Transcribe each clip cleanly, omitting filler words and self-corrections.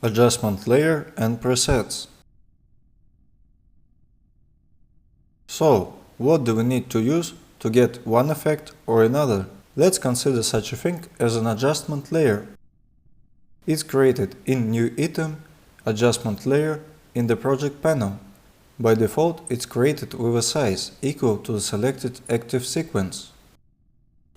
Adjustment layer and presets. So, what do we need to use to get one effect or another? Let's consider such a thing as an adjustment layer. It's created in New Item, Adjustment Layer in the project panel. By default, it's created with a size equal to the selected active sequence.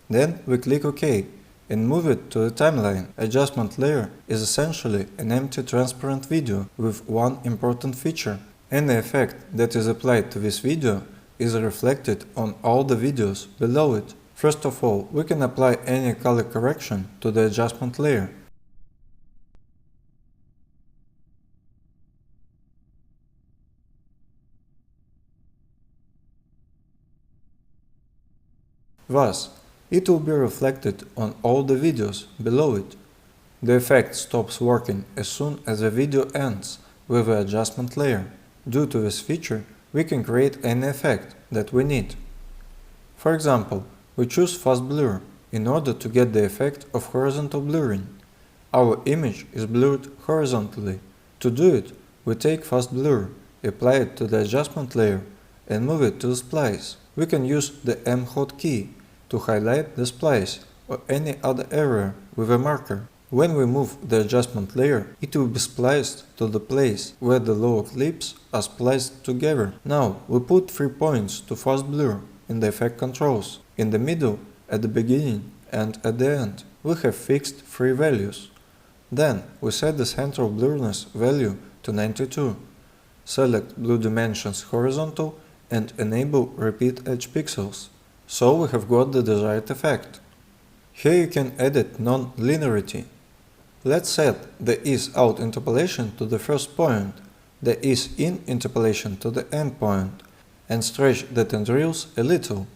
Then we click OK and move it to the timeline. Adjustment layer is essentially an empty transparent video with one important feature. Any effect that is applied to this video is reflected on all the videos below it. First of all, we can apply any color correction to the adjustment layer. Thus, it will be reflected on all the videos below it. The effect stops working as soon as the video ends with the adjustment layer. Due to this feature, we can create any effect that we need. For example, we choose fast blur in order to get the effect of horizontal blurring. Our image is blurred horizontally. To do it, we take fast blur, apply it to the adjustment layer, and move it to the splice. We can use the M hotkey to highlight the splice or any other area with a marker. When we move the adjustment layer, it will be spliced to the place where the lower clips are spliced together. Now we put 3 points to fast blur in the effect controls. In the middle, at the beginning and at the end, we have fixed 3 values. Then we set the central blurriness value to 92. Select blue dimensions horizontal and enable repeat edge pixels. So we have got the desired effect. Here you can edit non-linearity. Let's set the is out interpolation to the first point, the is in interpolation to the end point, and stretch the tendrils a little.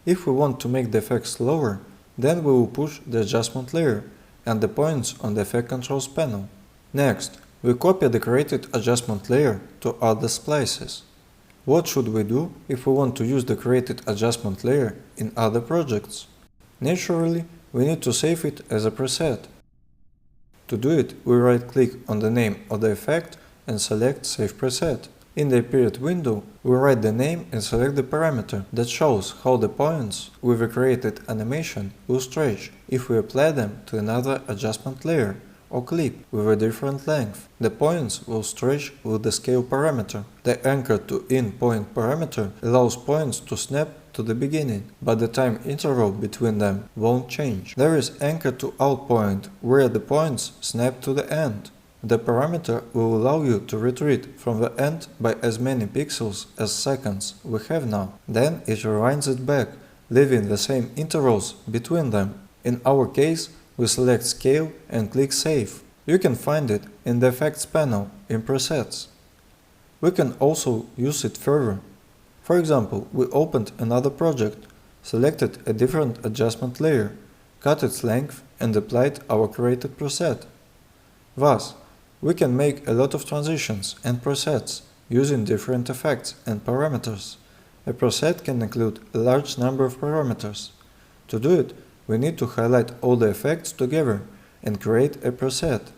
If we want to make the effect slower, then we will push the adjustment layer and the points on the effect controls panel. Next, we copy the created adjustment layer to other splices. What should we do if we want to use the created adjustment layer in other projects? Naturally, we need to save it as a preset. To do it, we right-click on the name of the effect and select Save Preset. In the Appeared window, we write the name and select the parameter that shows how the points with the created animation will stretch if we apply them to another adjustment layer or clip with a different length. The points will stretch with the scale parameter. The anchor to in point parameter allows points to snap to the beginning, but the time interval between them won't change. There is anchor to out point, where the points snap to the end. The parameter will allow you to retreat from the end by as many pixels as seconds we have now. Then it rewinds it back, leaving the same intervals between them. In our case, we select Scale and click Save. You can find it in the Effects panel in Presets. We can also use it further. For example, we opened another project, selected a different adjustment layer, cut its length and applied our created preset. Thus, we can make a lot of transitions and presets using different effects and parameters. A preset can include a large number of parameters. To do it, we need to highlight all the effects together and create a preset.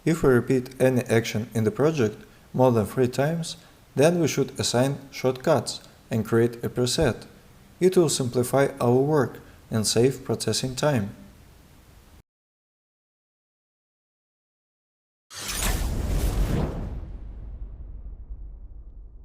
If we repeat any action in the project more than 3 times, then we should assign shortcuts and create a preset. It will simplify our work and save processing time.